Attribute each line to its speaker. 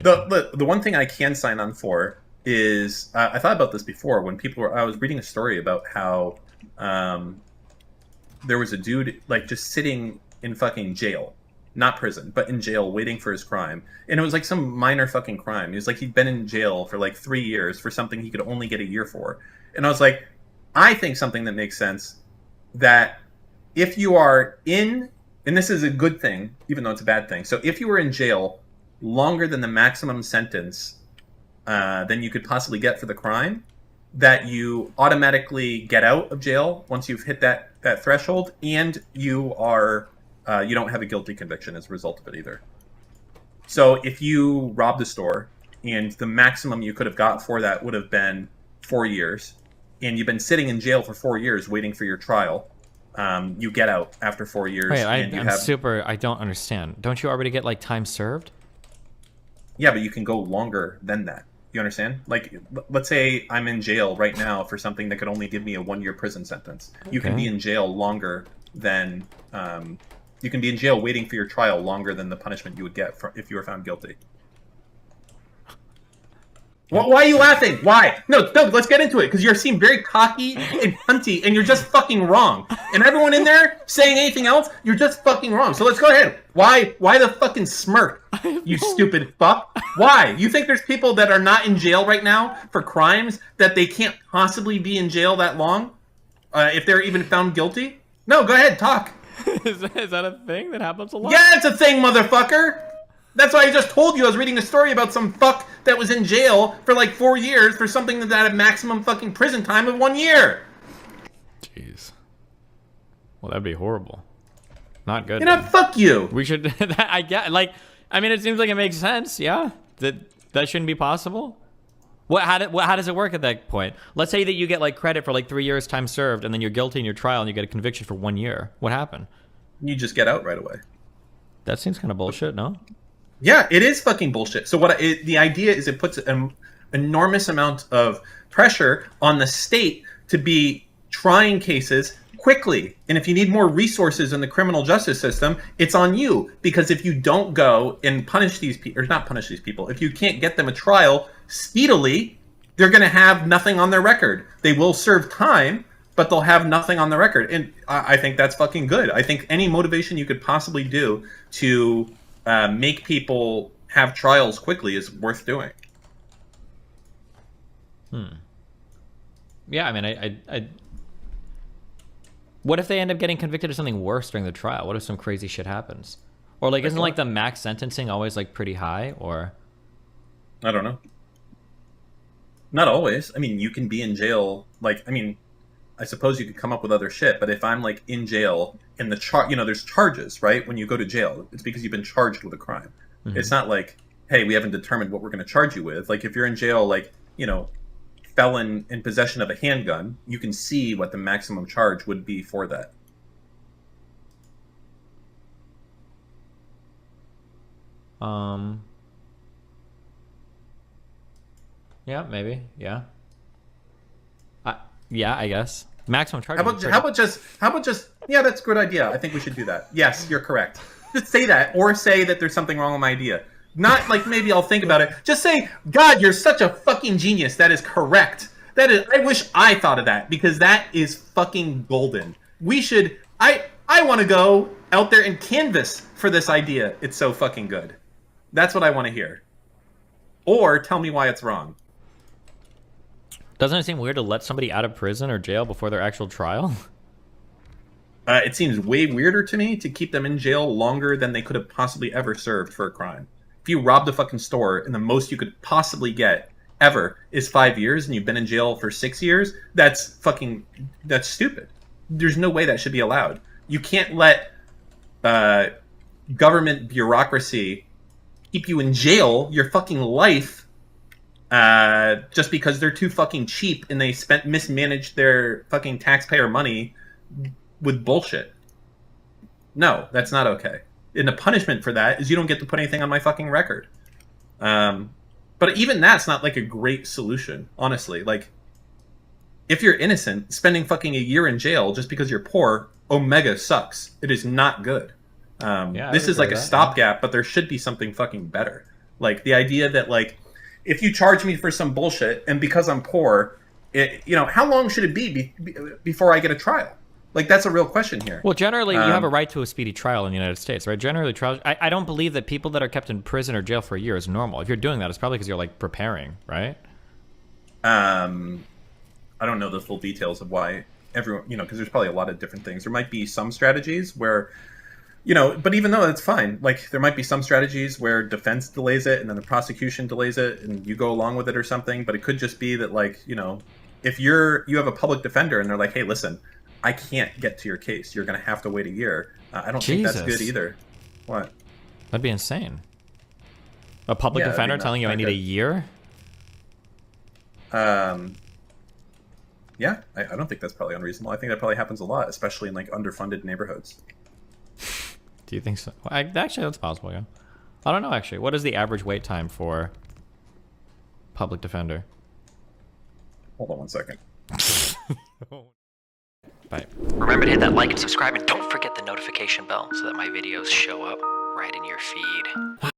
Speaker 1: The one thing I can sign on for is I thought about this before when people were. I was reading a story about how um, there was a dude like just sitting in fucking jail, not prison, but in jail waiting for his crime, and it was like some minor fucking crime. He was like he'd been in jail for like 3 years for something he could only get a year for, and I was like, I think something that makes sense that if you are in, and this is a good thing, even though it's a bad thing. So if you were in jail longer than the maximum sentence than you could possibly get for the crime, that you automatically get out of jail once you've hit that threshold, and you don't have a guilty conviction as a result of it either. So if you robbed a store and the maximum you could have got for that would have been 4 years, and you've been sitting in jail for 4 years waiting for your trial, you get out after 4 years.
Speaker 2: Wait,
Speaker 1: and
Speaker 2: I don't understand. Don't you already get like time served?
Speaker 1: Yeah, but you can go longer than that. You understand? Like, let's say I'm in jail right now for something that could only give me a 1-year prison sentence. You can be in jail longer than you can be in jail waiting for your trial longer than the punishment you would get if you were found guilty. Why are you laughing? Why? No, let's get into it, because you seem very cocky and hunty, and you're just fucking wrong. And everyone in there saying anything else, you're just fucking wrong. So let's go ahead. Why the fucking smirk, you stupid fuck? Why? You think there's people that are not in jail right now for crimes that they can't possibly be in jail that long if they're even found guilty? No, go ahead, talk.
Speaker 2: Is that a thing that happens a lot?
Speaker 1: Yeah, it's a thing, motherfucker. That's why I just told you I was reading a story about some fuck that was in jail for like 4 years for something that had a maximum fucking prison time of 1 year.
Speaker 2: Jeez. Well, that'd be horrible. Not good.
Speaker 1: You know, fuck you.
Speaker 2: We should. I get. Like, I mean, it seems like it makes sense. Yeah, that shouldn't be possible. How does it work at that point? Let's say that you get like credit for like 3 years time served, and then you're guilty in your trial, and you get a conviction for 1 year. What happened?
Speaker 1: You just get out right away.
Speaker 2: That seems kind of bullshit, no?
Speaker 1: Yeah, it is fucking bullshit. So the idea is it puts an enormous amount of pressure on the state to be trying cases quickly. And if you need more resources in the criminal justice system, it's on you. Because if you don't go and punish these people, or not punish these people, if you can't get them a trial speedily, they're going to have nothing on their record. They will serve time, but they'll have nothing on the record. And I think that's fucking good. I think any motivation you could possibly do to make people have trials quickly is worth doing.
Speaker 2: Yeah, I mean, I what if they end up getting convicted of something worse during the trial? What if some crazy shit happens? Or like, isn't like the max sentencing always like pretty high? Or
Speaker 1: I don't know. Not always. I mean, you can be in jail. Like, I mean, I suppose you could come up with other shit, but if I'm like in jail and there's charges, right? When you go to jail, it's because you've been charged with a crime. Mm-hmm. It's not like, hey, we haven't determined what we're going to charge you with. Like if you're in jail, like, felon in possession of a handgun, you can see what the maximum charge would be for that.
Speaker 2: Yeah, maybe. Yeah. Yeah, I guess. Maximum charge.
Speaker 1: How about just yeah, that's a good idea. I think we should do that. Yes, you're correct. Just say that, or say that there's something wrong with my idea. Not like maybe I'll think about it. Just say, God, you're such a fucking genius. That is correct. I wish I thought of that, because that is fucking golden. We should. I want to go out there and canvas for this idea. It's so fucking good. That's what I want to hear. Or tell me why it's wrong.
Speaker 2: Doesn't it seem weird to let somebody out of prison or jail before their actual trial?
Speaker 1: It seems way weirder to me to keep them in jail longer than they could have possibly ever served for a crime. If you robbed a fucking store and the most you could possibly get ever is 5 years and you've been in jail for 6 years, that's stupid. There's no way that should be allowed. You can't let government bureaucracy keep you in jail your fucking life just because they're too fucking cheap and they mismanaged their fucking taxpayer money with bullshit. No, that's not okay. And the punishment for that is you don't get to put anything on my fucking record. But even that's not like a great solution, honestly. Like, if you're innocent, spending fucking a year in jail just because you're poor, Omega sucks. It is not good. This is like a stopgap, but there should be something fucking better. Like the idea that like if you charge me for some bullshit and because I'm poor, how long should it be before I get a trial? Like that's a real question here.
Speaker 2: Well, generally, you have a right to a speedy trial in the United States, right? Generally, trials. I don't believe that people that are kept in prison or jail for a year is normal. If you're doing that, it's probably because you're like preparing, right?
Speaker 1: I don't know the full details of why everyone, because there's probably a lot of different things. There might be some strategies where, but even though that's fine, like there might be some strategies where defense delays it and then the prosecution delays it and you go along with it or something. But it could just be that like, if you have a public defender and they're like, hey, listen, I can't get to your case. You're going to have to wait a year. I don't think that's good either. What?
Speaker 2: That'd be insane. A public defender telling you I need a year?
Speaker 1: Yeah, I don't think that's probably unreasonable. I think that probably happens a lot, especially in like underfunded neighborhoods.
Speaker 2: Do you think so? Actually, that's possible, yeah. I don't know, actually. What is the average wait time for public defender?
Speaker 1: Hold on one second.
Speaker 2: Bye.
Speaker 3: Remember to hit that like and subscribe, and don't forget the notification bell so that my videos show up right in your feed.